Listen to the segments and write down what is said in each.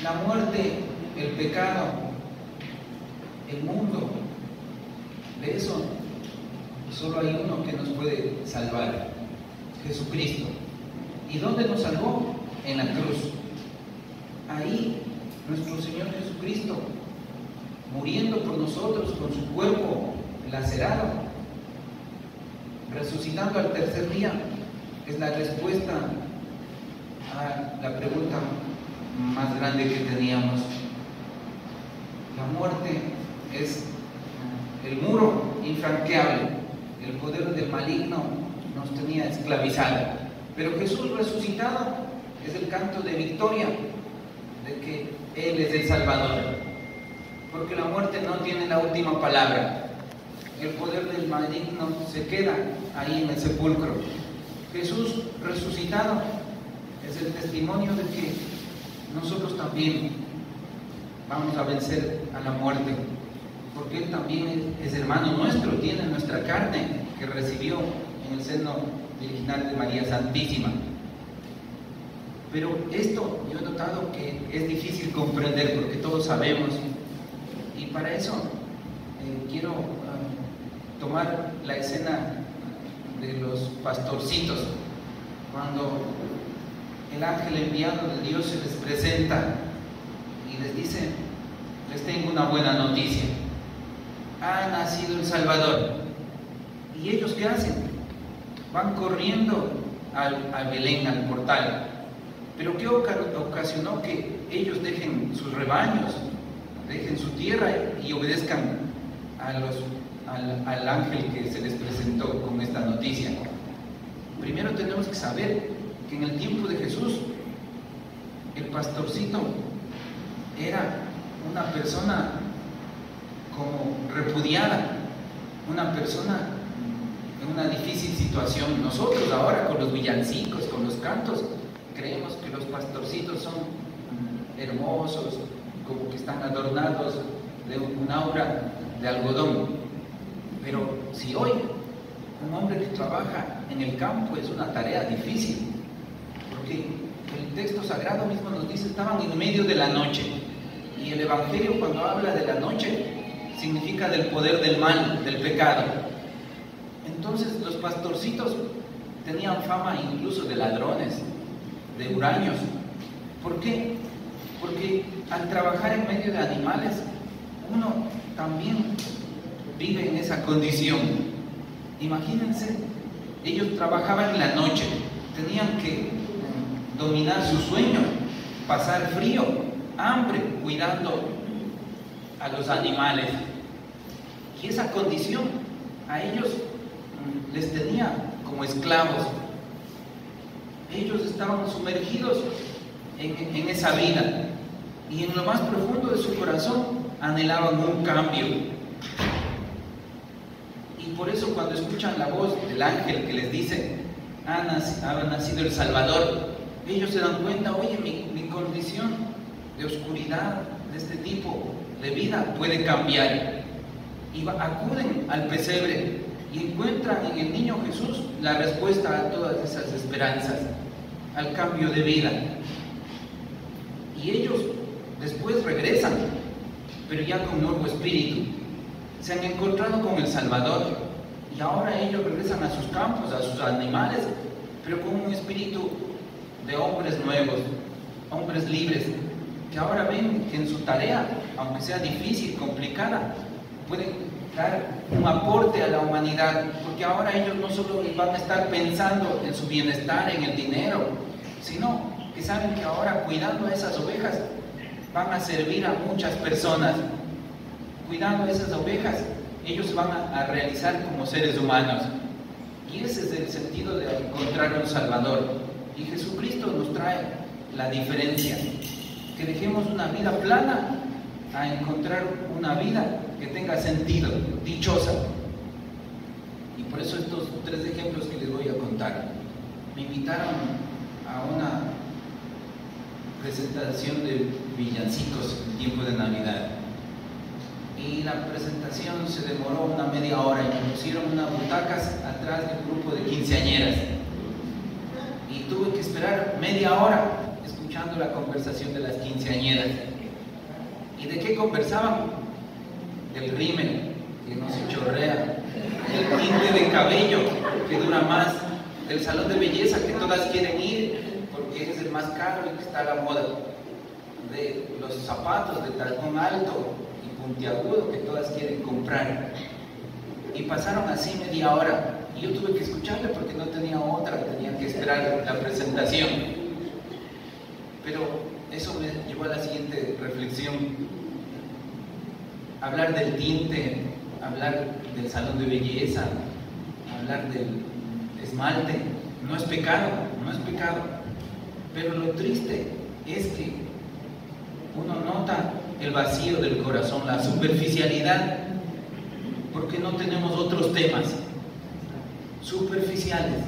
La muerte, el pecado, el mundo, de eso solo hay uno que nos puede salvar: Jesucristo. ¿Y dónde nos salvó? En la cruz. Ahí nuestro Señor Jesucristo, muriendo por nosotros con su cuerpo lacerado, resucitando al tercer día, es la respuesta a la pregunta más grande que teníamos. La muerte es el muro infranqueable. El poder del maligno nos tenía esclavizados. Pero Jesús resucitado es el canto de victoria, de que Él es el Salvador. Porque la muerte no tiene la última palabra. El poder del maligno se queda ahí en el sepulcro. Jesús resucitado es el testimonio de que nosotros también vamos a vencer a la muerte, porque Él también es hermano nuestro, tiene nuestra carne que recibió en el seno virginal de María Santísima. Pero esto yo he notado que es difícil comprender, porque todos sabemos, y para eso quiero tomar la escena de los pastorcitos, cuando el ángel enviado de Dios se les presenta y les dice: les tengo una buena noticia, ha nacido el Salvador. ¿Y ellos qué hacen? Van corriendo al Belén, al portal. ¿Pero qué ocasionó que ellos dejen sus rebaños, dejen su tierra y obedezcan al ángel que se les presentó con esta noticia? Primero tenemos que saber que en el tiempo de Jesús, el pastorcito era una persona como repudiada, una persona en una difícil situación. Nosotros ahora con los villancicos, con los cantos, creemos que los pastorcitos son hermosos, como que están adornados de un aura de algodón. Pero si hoy un hombre que trabaja en el campo es una tarea difícil, porque el texto sagrado mismo nos dice: estaban en medio de la noche. Y el Evangelio, cuando habla de la noche, significa del poder del mal, del pecado. Entonces los pastorcitos tenían fama incluso de ladrones, de huraños. ¿Por qué? Porque al trabajar en medio de animales, uno también vive en esa condición. Imagínense, ellos trabajaban en la noche, tenían que dominar su sueño, pasar frío, hambre, cuidando a los animales. Y esa condición a ellos les tenía como esclavos. Ellos estaban sumergidos en esa vida, y en lo más profundo de su corazón anhelaban un cambio. Y por eso, cuando escuchan la voz del ángel que les dice: ha nacido el Salvador, ellos se dan cuenta: oye, mi condición de oscuridad, de este tipo de vida, puede cambiar. Y acuden al pesebre y encuentran en el niño Jesús la respuesta a todas esas esperanzas, al cambio de vida. Y ellos después regresan, pero ya con nuevo espíritu. Se han encontrado con el Salvador, y ahora ellos regresan a sus campos, a sus animales, pero con un espíritu de hombres nuevos, hombres libres, que ahora ven que en su tarea, aunque sea difícil, complicada, pueden dar un aporte a la humanidad, porque ahora ellos no solo van a estar pensando en su bienestar, en el dinero, sino que saben que ahora, cuidando a esas ovejas, van a servir a muchas personas. Cuidando a esas ovejas, ellos van a realizar como seres humanos. Y ese es el sentido de encontrar un Salvador. Y Jesucristo nos trae la diferencia: que dejemos una vida plana a encontrar una vida que tenga sentido, dichosa. Y por eso estos 3 ejemplos que les voy a contar. Me invitaron a una presentación de villancicos en tiempo de Navidad, y la presentación se demoró una media hora, y me pusieron unas butacas atrás de un grupo de quinceañeras, y tuve que esperar media hora escuchando escuchando la conversación de las quinceañeras. ¿Y de qué conversaban? Del rímel, que no se chorrea, del tinte de cabello, que dura más, del salón de belleza, que todas quieren ir, porque es el más caro y que está a la moda, de los zapatos de tacón alto y puntiagudo, que todas quieren comprar. Y pasaron así media hora, y yo tuve que escucharle porque no tenía otra, tenía que esperar la presentación. Pero eso me llevó a la siguiente reflexión. Hablar del tinte, hablar del salón de belleza, hablar del esmalte, no es pecado, no es pecado. Pero lo triste es que uno nota el vacío del corazón, la superficialidad, porque no tenemos otros temas superficiales.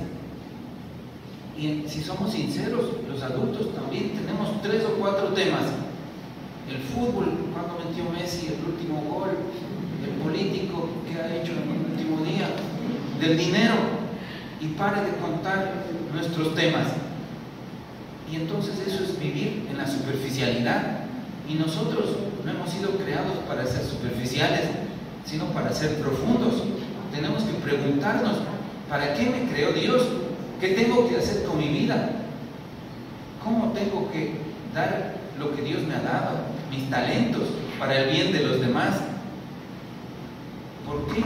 Y si somos sinceros, los adultos también tenemos 3 o 4 temas: el fútbol, cuando metió Messi el último gol; el político, que ha hecho en el último día; del dinero, y pare de contar nuestros temas. Y entonces eso es vivir en la superficialidad, y nosotros no hemos sido creados para ser superficiales, sino para ser profundos. Tenemos que preguntarnos: ¿para qué me creó Dios? ¿Qué tengo que hacer con mi vida? ¿Cómo tengo que dar lo que Dios me ha dado, mis talentos, para el bien de los demás? ¿Por qué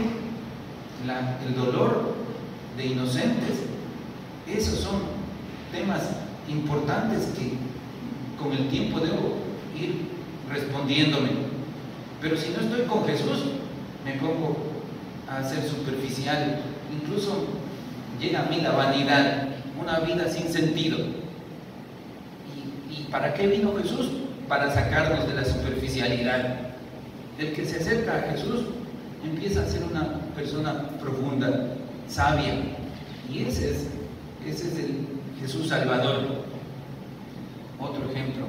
el dolor de inocentes? Esos son temas importantes que con el tiempo debo ir respondiéndome. Pero si no estoy con Jesús, me pongo a ser superficial. Incluso llega a mí la vanidad, una vida sin sentido. ¿Y para qué vino Jesús? Para sacarnos de la superficialidad. El que se acerca a Jesús empieza a ser una persona profunda, sabia. Y ese es el Jesús Salvador. Otro ejemplo: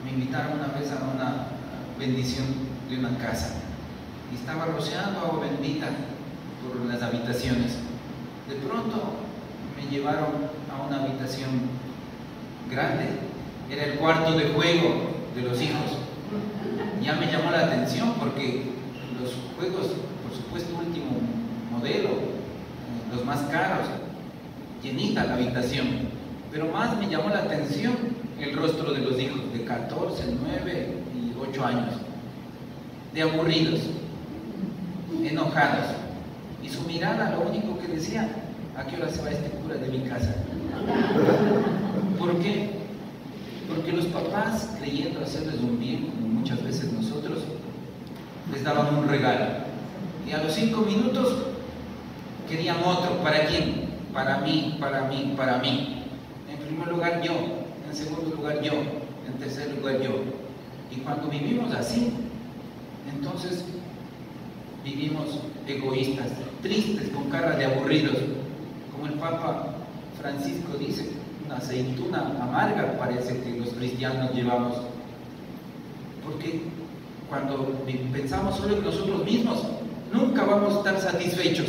me invitaron una vez a una bendición de una casa, y estaba rociando agua bendita por las habitaciones. De pronto me llevaron a una habitación grande, era el cuarto de juego de los hijos. Ya me llamó la atención porque los juegos, por supuesto, último modelo, los más caros, llenita la habitación. Pero más me llamó la atención el rostro de los hijos de 14, 9 y 8 años, de aburridos, enojados, y su mirada lo único que decía: ¿a qué hora se va este cura de mi casa? ¿Por qué? Porque los papás, creyendo hacerles un bien, como muchas veces nosotros, les daban un regalo, y a los 5 minutos querían otro. ¿Para quién? Para mí, para mí, para mí. En primer lugar yo, en segundo lugar yo, en tercer lugar yo. Y cuando vivimos así, entonces vivimos egoístas, tristes, con cara de aburridos. Como el Papa Francisco dice, una aceituna amarga parece que los cristianos llevamos. Porque cuando pensamos solo en nosotros mismos, nunca vamos a estar satisfechos.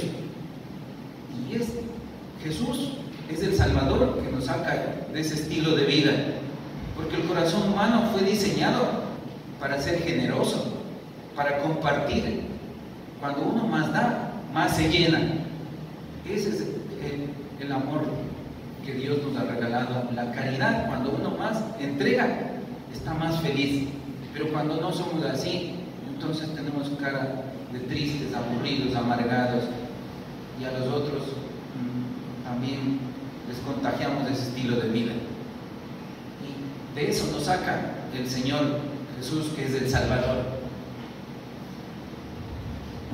Y Jesús es el Salvador que nos saca de ese estilo de vida. Porque el corazón humano fue diseñado para ser generoso, para compartir. Cuando uno más da, más se llena. Ese es el amor que Dios nos ha regalado. La caridad, cuando uno más entrega, está más feliz. Pero cuando no somos así, entonces tenemos cara de tristes, aburridos, amargados, y a los otros también les contagiamos de ese estilo de vida. Y de eso nos saca el Señor Jesús, que es el Salvador.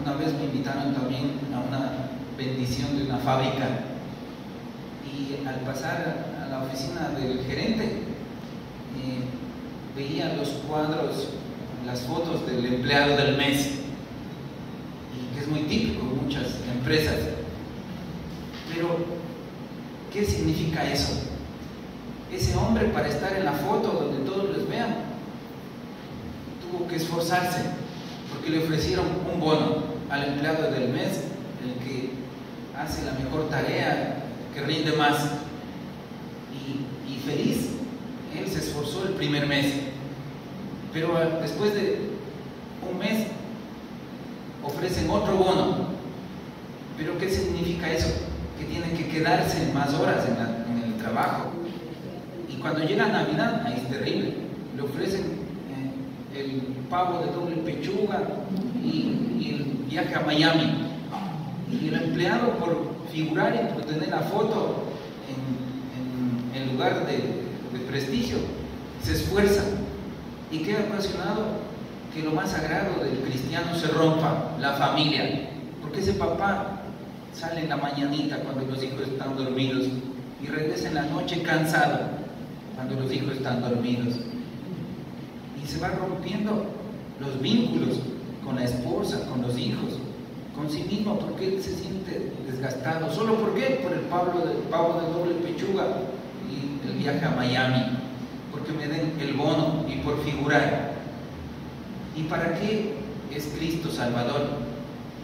Una vez me invitaron también a una bendición de una fábrica, y al pasar a la oficina del gerente veía los cuadros, las fotos del empleado del mes, y que es muy típico en muchas empresas. Pero ¿qué significa eso? Ese hombre, para estar en la foto donde todos les vean, tuvo que esforzarse, porque le ofrecieron un bono al empleado del mes, el que hace la mejor tarea, que rinde más, y feliz él se esforzó el primer mes, pero después de un mes ofrecen otro bono. ¿Pero qué significa eso? Que tienen que quedarse más horas en el trabajo. Y cuando llega Navidad, ahí es terrible, le ofrecen el pavo de doble pechuga y el viaje a Miami. Y el empleado, por figurar y por tener la foto en lugar de prestigio, se esfuerza. ¿Y qué ha ocasionado? Que lo más sagrado del cristiano se rompa, la familia. Porque ese papá sale en la mañanita cuando los hijos están dormidos y regresa en la noche cansado cuando los hijos están dormidos. Y se van rompiendo los vínculos con la esposa, con los hijos, con sí mismo, porque él se siente desgastado. ¿Solo por qué? Por el pavo de doble pechuga y el viaje a Miami, porque me den el bono y por figurar. ¿Y para qué es Cristo Salvador?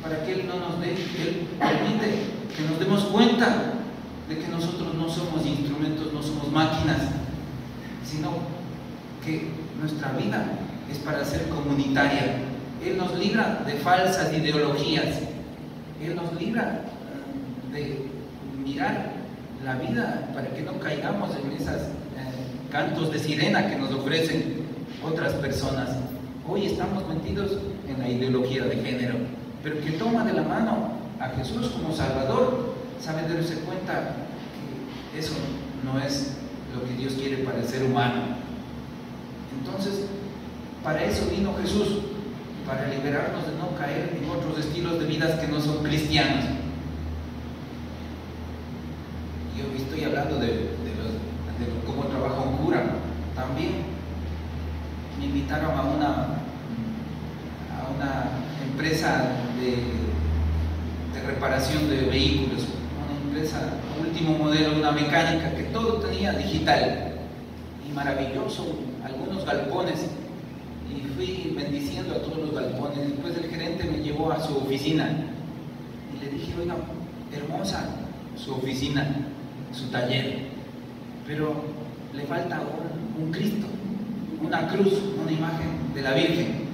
Para que Él no nos dé, Él permite que nos demos cuenta de que nosotros no somos instrumentos, no somos máquinas, sino que nuestra vida es para ser comunitaria. Él nos libra de falsas ideologías, Él nos libra de mirar la vida para que no caigamos en esos cantos de sirena que nos ofrecen otras personas. Hoy estamos metidos en la ideología de género, pero que toma de la mano a Jesús como Salvador sabe darse cuenta que eso no es lo que Dios quiere para el ser humano. Entonces, para eso vino Jesús, para liberarnos de no caer en otros estilos de vida que no son cristianos. Yo estoy hablando de cómo trabaja un cura. También me invitaron a una empresa de reparación de vehículos, una empresa último modelo, una mecánica que todo tenía digital y maravilloso, algunos galpones, y fui bendiciendo a todos los galpones. Después el gerente me llevó a su oficina y le dije: oiga, hermosa su oficina, su taller, pero le falta un Cristo, una cruz, una imagen de la Virgen.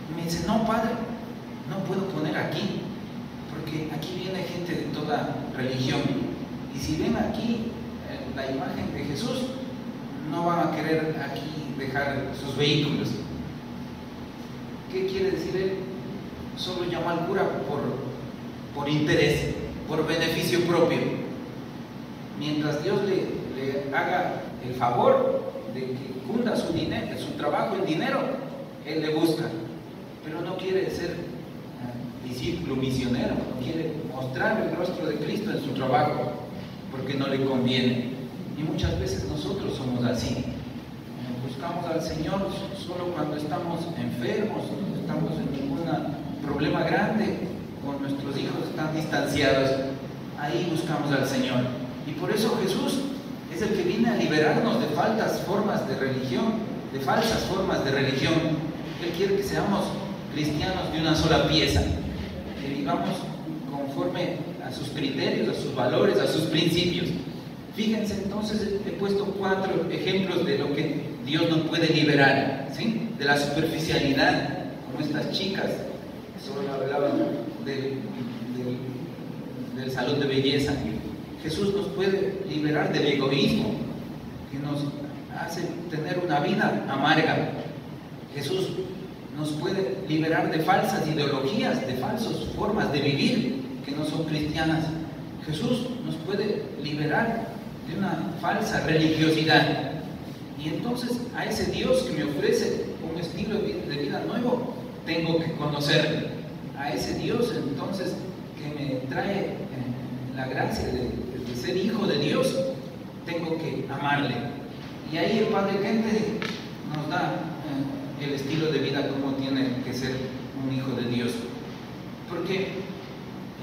Y me dice: no, padre, no puedo poner aquí, porque aquí viene gente de toda religión, y si ven aquí la imagen de Jesús, no van a querer aquí dejar sus vehículos. ¿Qué quiere decir él? Solo llama al cura por interés, por beneficio propio. Mientras Dios le haga el favor de que cunda su dinero, su trabajo en dinero, él le busca, pero no quiere ser discípulo misionero, no quiere mostrar el rostro de Cristo en su trabajo, porque no le conviene. Y muchas veces nosotros somos así. Buscamos al Señor solo cuando estamos enfermos, cuando estamos en algún problema grande, o nuestros hijos están distanciados. Ahí buscamos al Señor. Y por eso Jesús es el que viene a liberarnos de falsas formas de religión, de falsas formas de religión. Él quiere que seamos cristianos de una sola pieza, que vivamos conforme a sus criterios, a sus valores, a sus principios. Fíjense, entonces he puesto 4 ejemplos de lo que Dios nos puede liberar, ¿sí? De la superficialidad, como estas chicas que solo hablaban del salón de belleza. Jesús nos puede liberar del egoísmo, que nos hace tener una vida amarga. Jesús nos puede liberar de falsas ideologías, de falsas formas de vivir que no son cristianas. Jesús nos puede liberar de una falsa religiosidad. Y entonces a ese Dios que me ofrece un estilo de vida nuevo, tengo que conocerle. A ese Dios entonces que me trae la gracia de ser hijo de Dios, tengo que amarle. Y ahí el Padre Kente nos da el estilo de vida como tiene que ser un hijo de Dios. Porque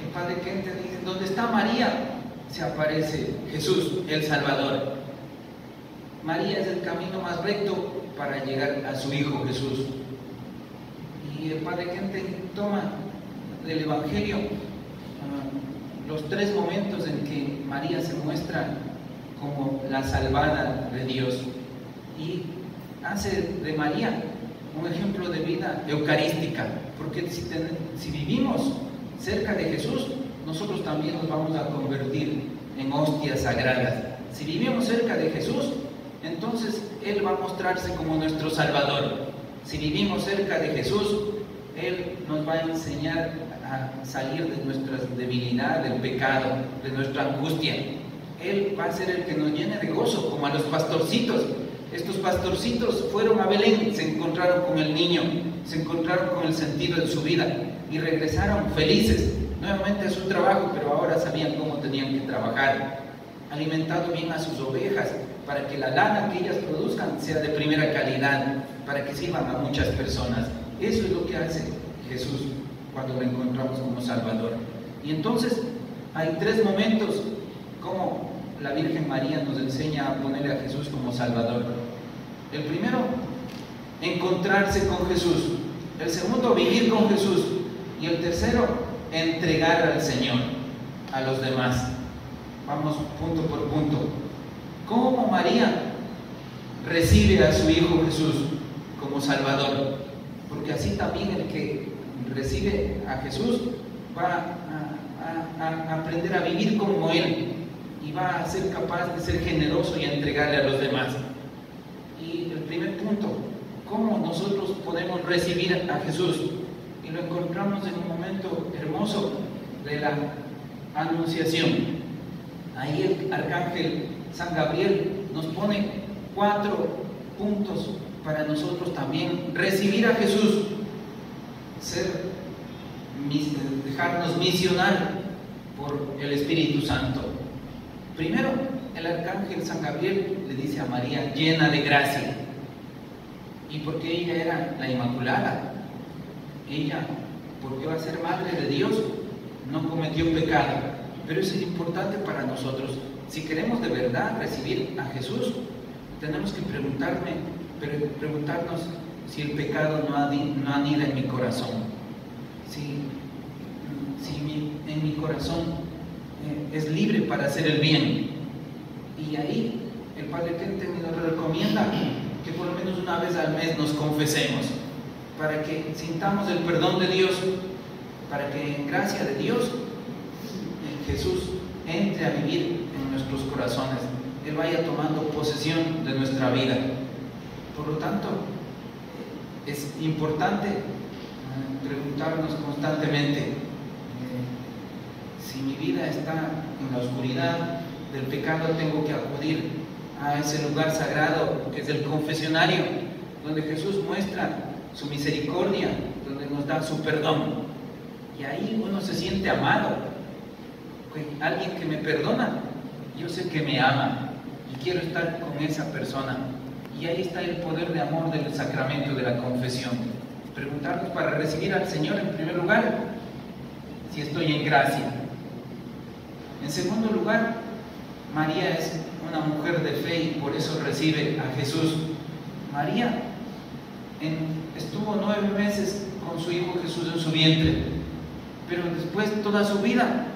el Padre Kente dice: donde está María, se aparece Jesús, el Salvador. María es el camino más recto para llegar a su Hijo Jesús. Y el Padre Kente toma del Evangelio los 3 momentos en que María se muestra como la salvada de Dios. y hace de María un ejemplo de vida eucarística, porque si vivimos cerca de Jesús, nosotros también nos vamos a convertir en hostias sagradas. Si vivimos cerca de Jesús, entonces Él va a mostrarse como nuestro Salvador. Si vivimos cerca de Jesús, Él nos va a enseñar a salir de nuestra debilidad, del pecado, de nuestra angustia. Él va a ser el que nos llene de gozo, como a los pastorcitos. Estos pastorcitos fueron a Belén, se encontraron con el niño, se encontraron con el sentido de su vida y regresaron felices nuevamente a su trabajo, pero ahora sabían cómo tenían que trabajar, alimentando bien a sus ovejas para que la lana que ellas produzcan sea de primera calidad, para que sirvan a muchas personas. Eso es lo que hace Jesús cuando lo encontramos como Salvador. Y entonces hay tres momentos como la Virgen María nos enseña a ponerle a Jesús como Salvador. El primero, encontrarse con Jesús. El segundo, vivir con Jesús. Y el tercero, entregar al Señor, a los demás. Vamos punto por punto. ¿Cómo María recibe a su Hijo Jesús como Salvador? Porque así también el que recibe a Jesús va a aprender a vivir como Él y va a ser capaz de ser generoso y a entregarle a los demás. Y el primer punto, ¿cómo nosotros podemos recibir a Jesús? Y lo encontramos en un momento hermoso de la Anunciación. Ahí el arcángel San Gabriel nos pone 4 puntos para nosotros también recibir a Jesús, dejarnos misionar por el Espíritu Santo. Primero, el arcángel San Gabriel le dice a María, llena de gracia. Y porque ella era la Inmaculada, ella, porque va a ser madre de Dios, no cometió pecado. Pero eso es importante para nosotros. Si queremos de verdad recibir a Jesús, tenemos que preguntarnos si el pecado no anida en mi corazón. Si en mi corazón es libre para hacer el bien. Y ahí el Padre Kente nos recomienda que por lo menos una vez al mes nos confesemos, para que sintamos el perdón de Dios, para que en gracia de Dios Jesús entre a vivir en nuestros corazones, Él vaya tomando posesión de nuestra vida. Por lo tanto, es importante preguntarnos constantemente si mi vida está en la oscuridad del pecado. Tengo que acudir a ese lugar sagrado que es el confesionario, donde Jesús muestra su misericordia, donde nos da su perdón, y ahí uno se siente amado. Alguien que me perdona, yo sé que me ama y quiero estar con esa persona. Y ahí está el poder de amor del sacramento de la confesión. Preguntarnos para recibir al Señor en primer lugar, si estoy en gracia. En segundo lugar, María es una mujer de fe y por eso recibe a Jesús. María estuvo 9 meses con su Hijo Jesús en su vientre, pero después toda su vida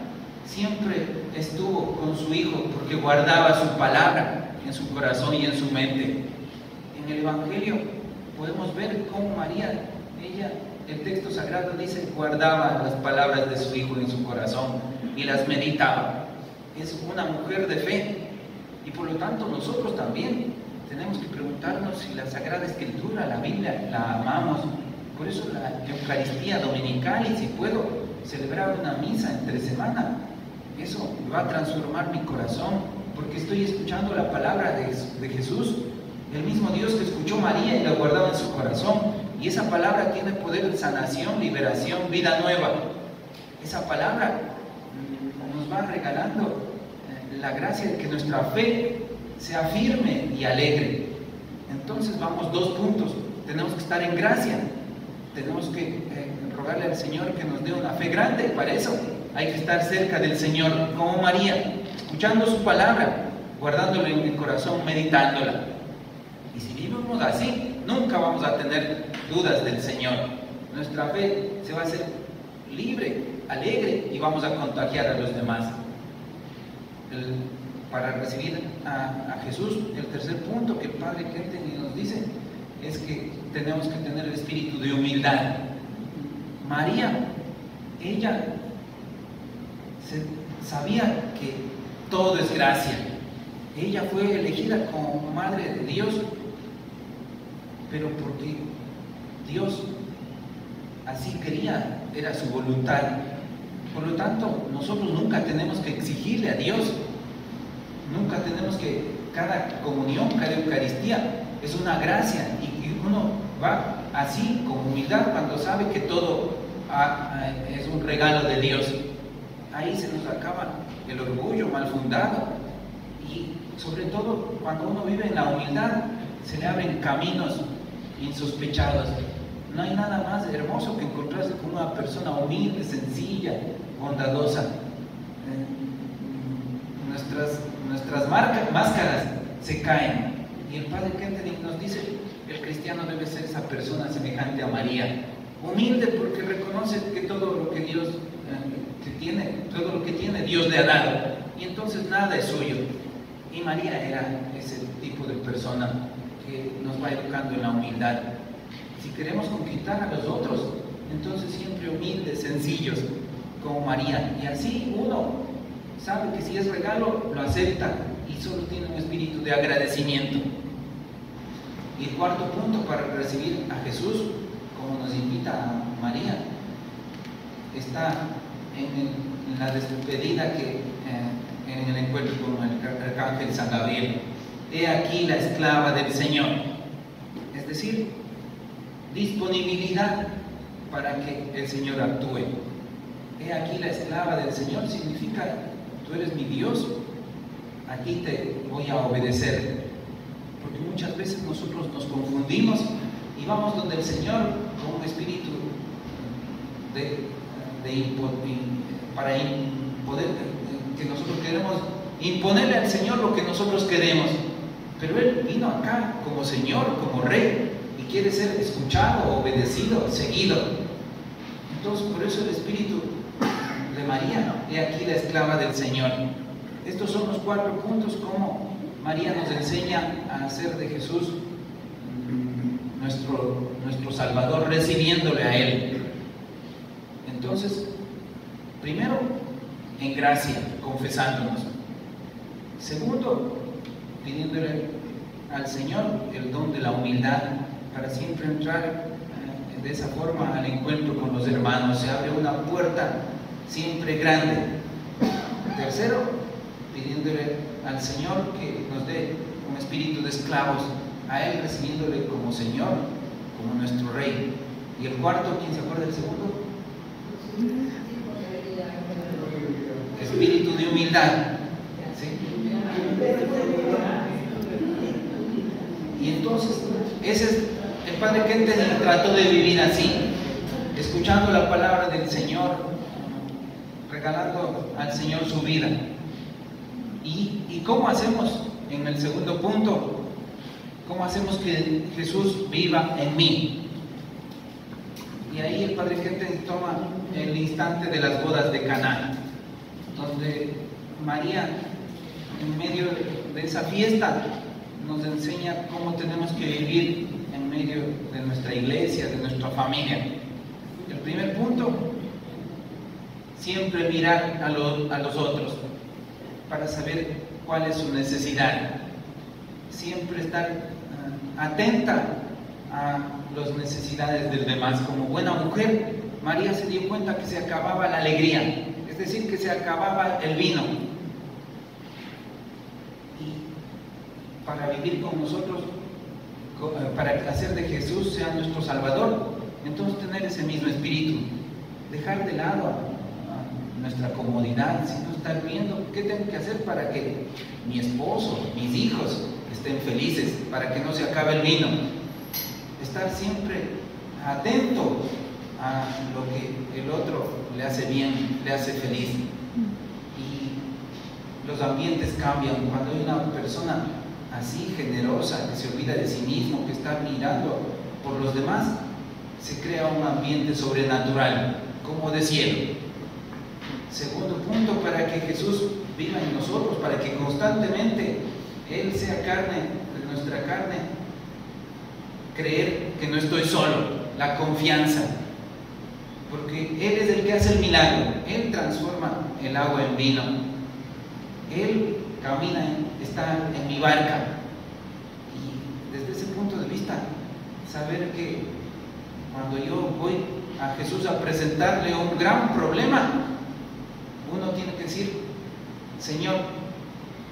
siempre estuvo con su Hijo porque guardaba su palabra en su corazón y en su mente. En el Evangelio podemos ver cómo María, el texto sagrado dice, guardaba las palabras de su Hijo en su corazón y las meditaba. Es una mujer de fe y por lo tanto nosotros también tenemos que preguntarnos si la Sagrada Escritura, la Biblia, la amamos. Por eso la Eucaristía dominical, y si puedo celebrar una misa entre semana, eso va a transformar mi corazón, porque estoy escuchando la palabra de Jesús, el mismo Dios que escuchó a María y la guardaba en su corazón, y esa palabra tiene poder de sanación, liberación, vida nueva. Esa palabra nos va regalando la gracia de que nuestra fe sea firme y alegre. Entonces vamos 2 puntos, tenemos que estar en gracia, tenemos que rogarle al Señor que nos dé una fe grande. Para eso hay que estar cerca del Señor, como María, escuchando su palabra, guardándola en el corazón, meditándola. Y si vivimos así, nunca vamos a tener dudas del Señor. Nuestra fe se va a hacer libre, alegre, y vamos a contagiar a los demás. para recibir a Jesús, el tercer punto que el Padre Kentenich nos dice es que tenemos que tener el espíritu de humildad. María, ella sabía que todo es gracia. Ella fue elegida como Madre de Dios, pero porque Dios así quería, era su voluntad. Por lo tanto, nosotros nunca tenemos que exigirle a Dios, nunca tenemos que, cada comunión, cada Eucaristía es una gracia, y uno va así con humildad cuando sabe que todo es un regalo de Dios. Ahí se nos acaba el orgullo mal fundado, y sobre todo cuando uno vive en la humildad se le abren caminos insospechados. No hay nada más hermoso que encontrarse con una persona humilde, sencilla, bondadosa. Nuestras máscaras se caen, y el Padre Kentenich nos dice: el cristiano debe ser esa persona semejante a María, humilde porque reconoce que todo lo que Dios todo lo que tiene Dios le ha dado, y entonces nada es suyo. Y María era ese tipo de persona que nos va educando en la humildad. Si queremos conquistar a los otros, entonces siempre humildes, sencillos, como María, y así uno sabe que si es regalo, lo acepta y solo tiene un espíritu de agradecimiento. Y el cuarto punto para recibir a Jesús, como nos invita a María, está en la despedida que en el encuentro con el arcángel San Gabriel. He aquí la esclava del Señor. Es decir, disponibilidad para que el Señor actúe. He aquí la esclava del Señor significa: tú eres mi Dios, aquí te voy a obedecer. Porque muchas veces nosotros nos confundimos y vamos donde el Señor con un espíritu para poder, que nosotros queremos imponerle al Señor lo que nosotros queremos. Pero Él vino acá como Señor, como Rey, y quiere ser escuchado, obedecido, seguido. Entonces, por eso el espíritu de María, he aquí la esclava del Señor. Estos son los 4 puntos como María nos enseña a hacer de Jesús nuestro Salvador, recibiéndole a Él. Entonces, primero, en gracia, confesándonos. Segundo, pidiéndole al Señor el don de la humildad para siempre entrar de esa forma al encuentro con los hermanos. Se abre una puerta siempre grande. Tercero, pidiéndole al Señor que nos dé un espíritu de esclavos, a Él recibiéndole como Señor, como nuestro Rey. Y el cuarto, ¿quién se acuerda del segundo? Espíritu de humildad. ¿Sí? Y entonces, ese es el Padre Kentenich, trató de vivir así, escuchando la palabra del Señor, regalando al Señor su vida. ¿Y cómo hacemos? En el segundo punto, ¿cómo hacemos que Jesús viva en mí? Y ahí el Padre Kentenich toma el instante de las bodas de Caná, donde María, en medio de esa fiesta, nos enseña cómo tenemos que vivir en medio de nuestra iglesia, de nuestra familia. El primer punto, siempre mirar a los otros para saber cuál es su necesidad. Siempre estar atenta a las necesidades del demás. Como buena mujer, María se dio cuenta que se acababa la alegría, es decir, que se acababa el vino. Y para vivir con nosotros, para hacer de Jesús sea nuestro Salvador, entonces tener ese mismo espíritu, dejar de lado nuestra comodidad, sino estar viendo qué tengo que hacer para que mi esposo, mis hijos estén felices, para que no se acabe el vino. Estar siempre atento a lo que el otro le hace bien, le hace feliz. Y los ambientes cambian cuando hay una persona así generosa, que se olvida de sí mismo, que está mirando por los demás. Se crea un ambiente sobrenatural, como de cielo. Segundo punto, para que Jesús viva en nosotros, para que constantemente Él sea carne de nuestra carne, creer que no estoy solo, la confianza, porque Él es el que hace el milagro. Él transforma el agua en vino, Él camina, está en mi barca. Y desde ese punto de vista, saber que cuando yo voy a Jesús a presentarle un gran problema, uno tiene que decir: Señor,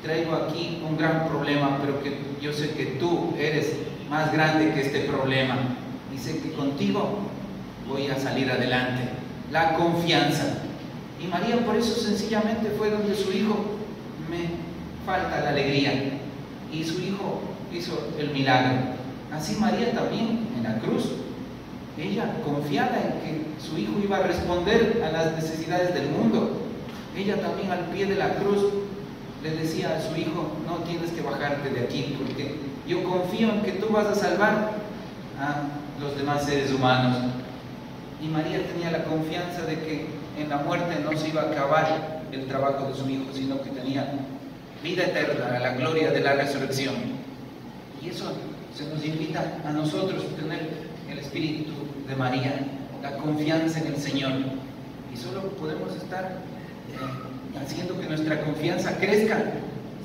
traigo aquí un gran problema, pero que yo sé que tú eres más grande que este problema y sé que contigo voy a salir adelante. La confianza. Y María por eso sencillamente fue donde su hijo: me falta la alegría, y su hijo hizo el milagro. Así María también en la cruz, ella confiada en que su hijo iba a responder a las necesidades del mundo, ella también al pie de la cruz le decía a su hijo: no tienes que bajarte de aquí, porque yo confío en que tú vas a salvar a los demás seres humanos. Y María tenía la confianza de que en la muerte no se iba a acabar el trabajo de su hijo, sino que tenía vida eterna, a la gloria de la resurrección. Y eso se nos invita a nosotros a tener el espíritu de María, la confianza en el Señor. Y solo podemos estar haciendo que nuestra confianza crezca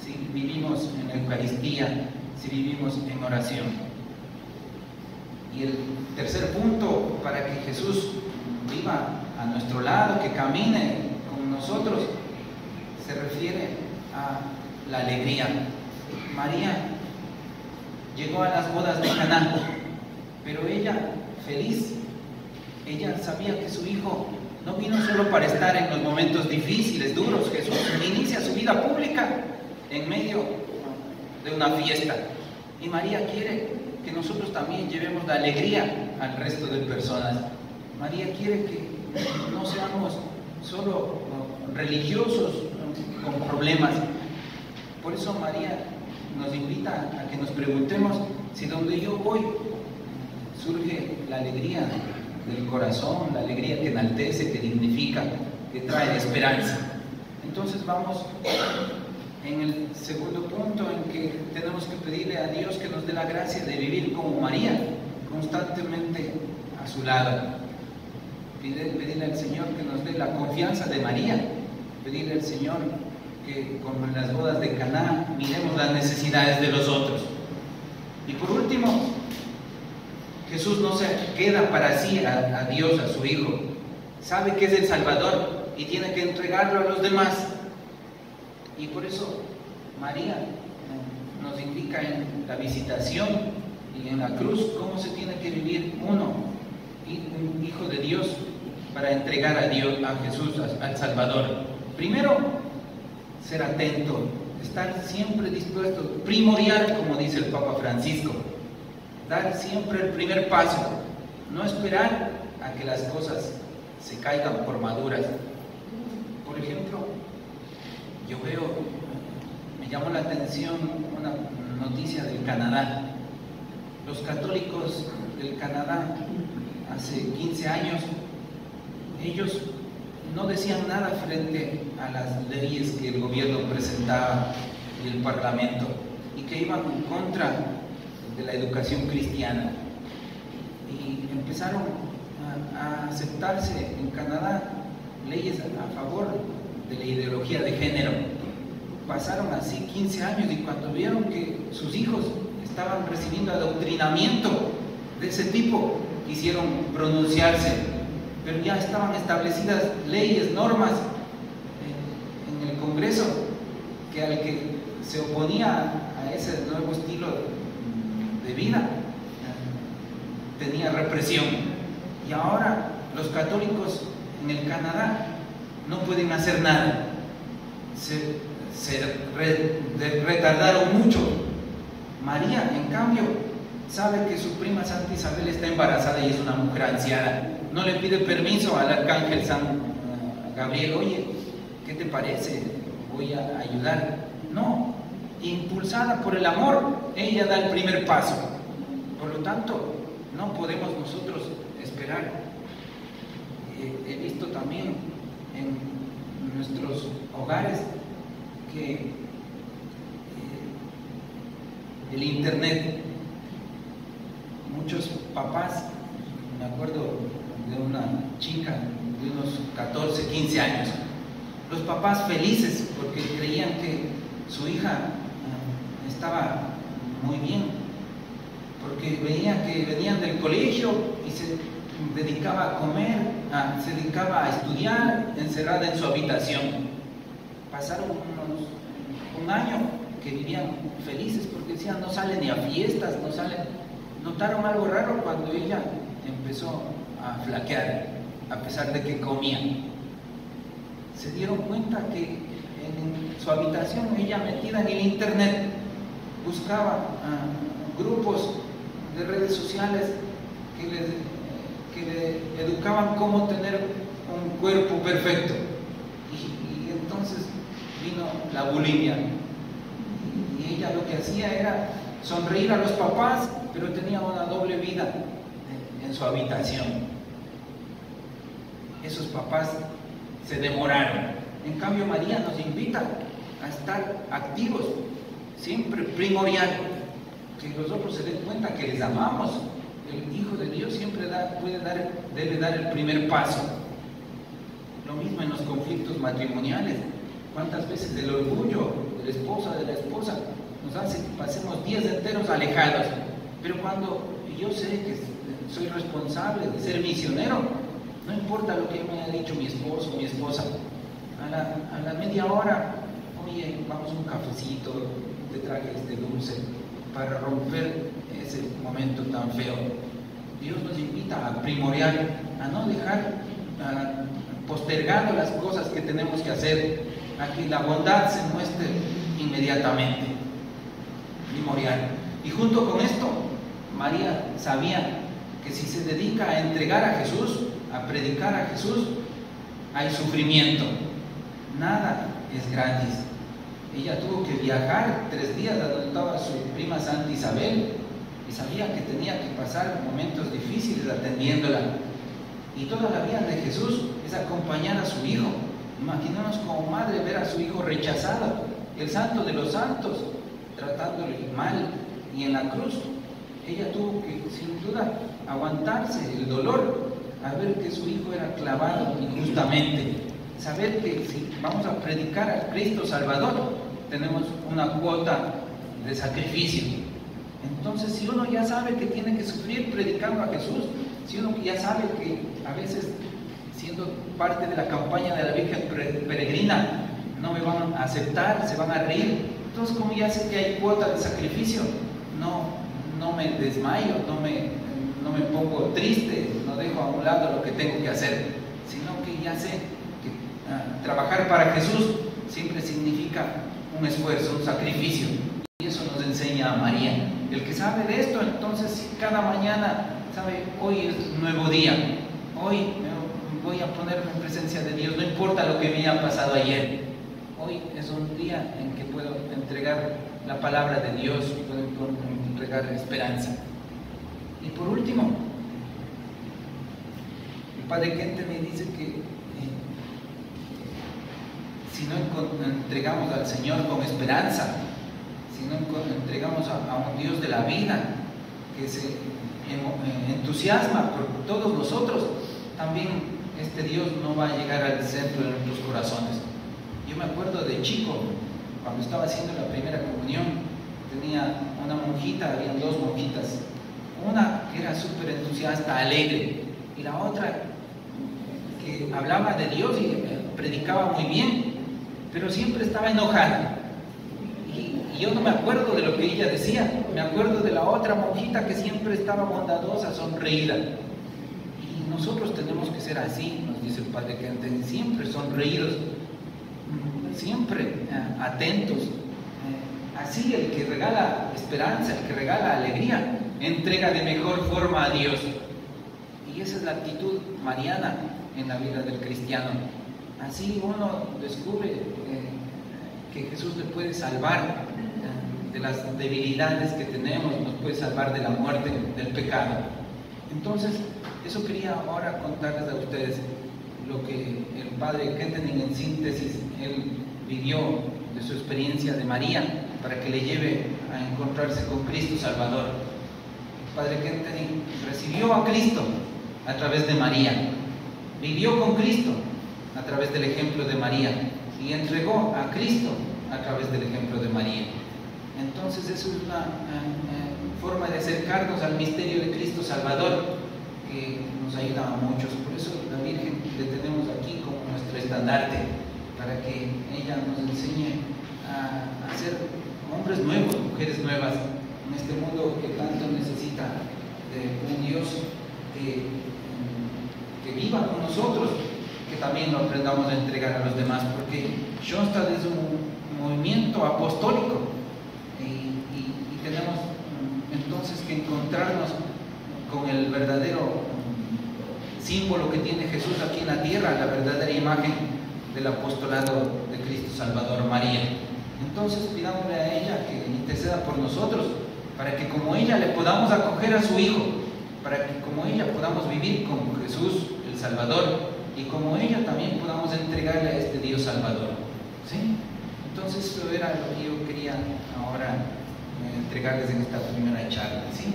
si vivimos en la Eucaristía, si vivimos en oración. Y el tercer punto, para que Jesús viva a nuestro lado, que camine con nosotros, se refiere a la alegría. María llegó a las bodas de Caná, pero ella feliz. Ella sabía que su hijo no vino solo para estar en los momentos difíciles, duros. Jesús inicia su vida pública en medio de una fiesta. Y María quiere que nosotros también llevemos la alegría al resto de personas. María quiere que no seamos solo religiosos con problemas. Por eso María nos invita a que nos preguntemos si donde yo voy surge la alegría del corazón, la alegría que enaltece, que dignifica, que trae esperanza. Entonces vamos en el segundo punto, en que tenemos que pedirle a Dios que nos dé la gracia de vivir como María, constantemente a su lado. Pedirle al Señor que nos dé la confianza de María, pedirle al Señor que como en las bodas de Caná miremos las necesidades de los otros. Y por último, Jesús no se queda para sí a Dios, a su Hijo. Sabe que es el Salvador y tiene que entregarlo a los demás. Y por eso María nos indica en la visitación y en la cruz cómo se tiene que vivir uno, un hijo de Dios, para entregar a Dios, a Jesús, al Salvador. Primero, ser atento, estar siempre dispuesto, primordial, como dice el Papa Francisco, dar siempre el primer paso, no esperar a que las cosas se caigan por maduras. Por ejemplo, yo me llamó la atención una noticia del Canadá. Los católicos del Canadá, hace 15 años, ellos no decían nada frente a las leyes que el gobierno presentaba y el parlamento, y que iban en contra de la educación cristiana. Y empezaron a aceptarse en Canadá leyes a favor de la ideología de género. Pasaron así 15 años, y cuando vieron que sus hijos estaban recibiendo adoctrinamiento de ese tipo, quisieron pronunciarse, pero ya estaban establecidas leyes, normas en el Congreso, que al que se oponía a ese nuevo estilo de vida tenía represión. Y ahora los católicos en el Canadá no pueden hacer nada. Se retardaron mucho. María, en cambio, sabe que su prima Santa Isabel está embarazada y es una mujer anciana. No le pide permiso al arcángel San Gabriel: oye, ¿qué te parece? Voy a ayudar. No, impulsada por el amor, ella da el primer paso. Por lo tanto, no podemos nosotros esperar. He visto también en que el internet, muchos papás, me acuerdo de una chica de unos 14, 15 años, los papás felices porque creían que su hija estaba muy bien, porque veían que venían del colegio y se dedicaba a comer, se dedicaba a estudiar, encerrada en su habitación. Pasaron un año que vivían felices porque decían, no salen ni a fiestas, no salen. Notaron algo raro cuando ella empezó a flaquear, a pesar de que comía. Se dieron cuenta que en su habitación, ella metida en el internet, buscaba grupos de redes sociales que le educaban cómo tener un cuerpo perfecto. Y entonces vino la bulimia. Y ella lo que hacía era sonreír a los papás, pero tenía una doble vida en su habitación. Esos papás se demoraron. En cambio, María nos invita a estar activos, siempre primordial, que los otros se den cuenta que les amamos. El Hijo de Dios siempre debe dar el primer paso. Lo mismo en los conflictos matrimoniales. ¿Cuántas veces el orgullo del esposo, de la esposa, nos hace que pasemos días enteros alejados? Pero cuando yo sé que soy responsable de ser misionero, no importa lo que me haya dicho mi esposo o mi esposa, a la media hora, oye, vamos a un cafecito, te traje este dulce, para romper ese momento tan feo. Dios nos invita a primordial, a no dejar postergando las cosas que tenemos que hacer, a que la bondad se muestre inmediatamente, primordial. Y junto con esto, María sabía que si se dedica a entregar a Jesús, a predicar a Jesús, hay sufrimiento. Nada es gratis. Ella tuvo que viajar 3 días a donde estaba su prima Santa Isabel y sabía que tenía que pasar momentos difíciles atendiéndola. Y toda la vida de Jesús es acompañar a su hijo. Imaginemos como madre ver a su hijo rechazado, el santo de los santos, tratándole mal. Y en la cruz, ella tuvo que, sin duda, aguantarse el dolor al ver que su hijo era clavado injustamente. Saber que si vamos a predicar a Cristo Salvador, tenemos una cuota de sacrificio. Entonces, si uno ya sabe que tiene que sufrir predicando a Jesús, si uno ya sabe que a veces, siendo parte de la campaña de la Virgen Peregrina, no me van a aceptar, se van a reír, entonces como ya sé que hay cuota de sacrificio, no me desmayo, no me pongo triste, no dejo a un lado lo que tengo que hacer, sino que ya sé que trabajar para Jesús siempre significa un esfuerzo, un sacrificio. Y eso nos enseña a María. El que sabe de esto, entonces cada mañana sabe, hoy es un nuevo día, hoy voy a ponerme en presencia de Dios, no importa lo que me haya pasado ayer. Hoy es un día en que puedo entregar la palabra de Dios, puedo entregar esperanza. Y por último, el Padre Kente me dice que si no entregamos al Señor con esperanza, si no entregamos a un Dios de la vida que se entusiasma por todos nosotros, también este Dios no va a llegar al centro de nuestros corazones. Yo me acuerdo de chico, cuando estaba haciendo la primera comunión, tenía una monjita, habían 2 monjitas, una que era súper entusiasta, alegre, y la otra que hablaba de Dios y predicaba muy bien, pero siempre estaba enojada. Y yo no me acuerdo de lo que ella decía, me acuerdo de la otra monjita que siempre estaba bondadosa, sonreída. Y nosotros tenemos que ser así, nos dice el Padre Kente, siempre sonreídos, siempre atentos. Así el que regala esperanza, el que regala alegría, entrega de mejor forma a Dios. Y esa es la actitud mariana en la vida del cristiano. Así uno descubre que Jesús le puede salvar de las debilidades que tenemos, nos puede salvar de la muerte, del pecado. Entonces, eso quería ahora contarles a ustedes lo que el Padre Kentening en síntesis, él vivió de su experiencia de María para que le lleve a encontrarse con Cristo Salvador. Padre Kentening recibió a Cristo a través de María, vivió con Cristo a través del ejemplo de María y entregó a Cristo a través del ejemplo de María. Entonces eso es una forma de acercarnos al misterio de Cristo Salvador que nos ayuda a muchos. Por eso la Virgen le tenemos aquí como nuestro estandarte, para que ella nos enseñe a ser hombres nuevos, mujeres nuevas en este mundo que tanto necesita de un Dios que viva con nosotros, que también lo aprendamos a entregar a los demás, porque Schoenstatt es un movimiento apostólico y tenemos entonces que encontrarnos con el verdadero símbolo que tiene Jesús aquí en la tierra, la verdadera imagen del apostolado de Cristo Salvador, María. Entonces pidámosle a ella que interceda por nosotros, para que como ella le podamos acoger a su Hijo, para que como ella podamos vivir con Jesús el Salvador, y como ella también podamos entregarle a este Dios Salvador. ¿Sí? Entonces eso era lo que yo quería ahora entregarles en esta primera charla. ¿Sí?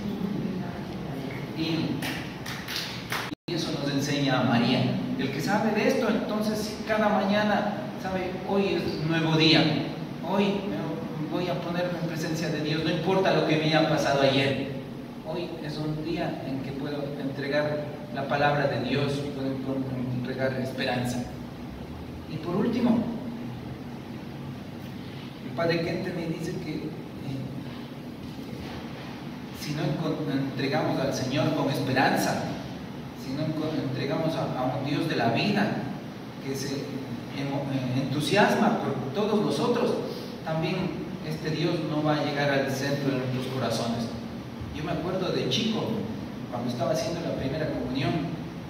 Y eso nos enseña a María. El que sabe de esto, entonces cada mañana sabe, hoy es un nuevo día, hoy me voy a ponerme en presencia de Dios, no importa lo que me haya pasado ayer. Hoy es un día en que puedo entregar la palabra de Dios, puedo entregar esperanza. Y por último, el Padre Kentening dice que si no entregamos al Señor con esperanza, si no entregamos a un Dios de la vida que se entusiasma por todos nosotros, también este Dios no va a llegar al centro de nuestros corazones. Yo me acuerdo de chico, cuando estaba haciendo la primera comunión,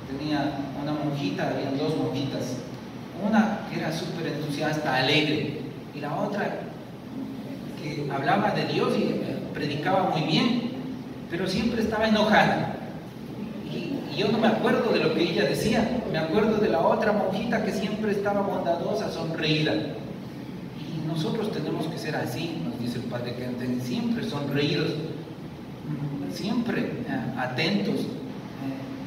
tenía una monjita, habían dos monjitas, una que era súper entusiasta, alegre, y la otra que hablaba de Dios y predicaba muy bien, pero siempre estaba enojada. Y yo no me acuerdo de lo que ella decía, me acuerdo de la otra monjita que siempre estaba bondadosa, sonreída. Y nosotros tenemos que ser así, nos dice el Padre Kentening, siempre sonreídos, siempre atentos.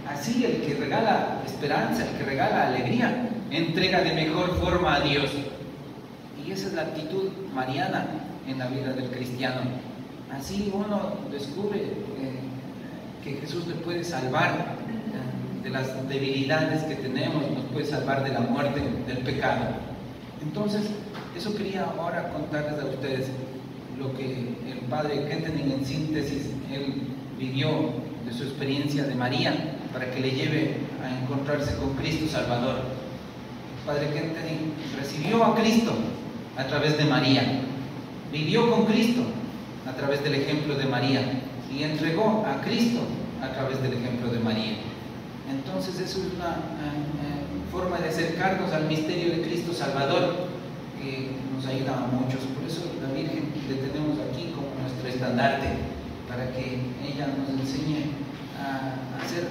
Así el que regala esperanza, el que regala alegría, entrega de mejor forma a Dios. Y esa es la actitud mariana en la vida del cristiano. Así uno descubre que Jesús le puede salvar de las debilidades que tenemos, nos puede salvar de la muerte, del pecado. Entonces, eso quería ahora contarles a ustedes lo que el Padre Kentening en síntesis, él vivió de su experiencia de María para que le lleve a encontrarse con Cristo Salvador. El Padre Kentening recibió a Cristo a través de María, vivió con Cristo a través del ejemplo de María y entregó a Cristo a través del ejemplo de María. Entonces eso es una forma de acercarnos al misterio de Cristo Salvador que nos ayuda a muchos. Por eso la Virgen le tenemos aquí como nuestro estandarte, para que ella nos enseñe a ser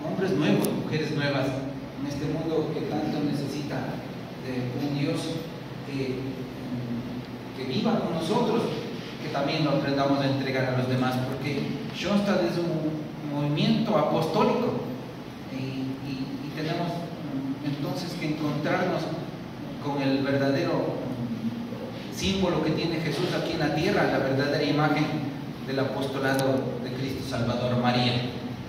hombres nuevos, mujeres nuevas en este mundo que tanto necesita de un Dios que viva con nosotros, que también lo aprendamos a entregar a los demás, porque Schoenstatt es un movimiento apostólico y tenemos entonces que encontrarnos con el verdadero símbolo que tiene Jesús aquí en la tierra, la verdadera imagen del apostolado de Cristo Salvador, María.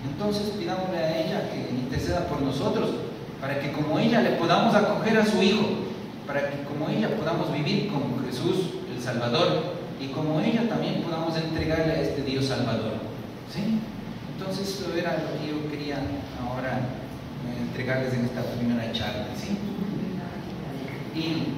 Entonces pidámosle a ella que interceda por nosotros, para que como ella le podamos acoger a su Hijo, para que como ella podamos vivir con Jesús el Salvador, y como ella también podamos entregarle a este Dios Salvador. ¿Sí? Entonces eso era lo que yo quería ahora entregarles en esta primera charla. ¿Sí? Y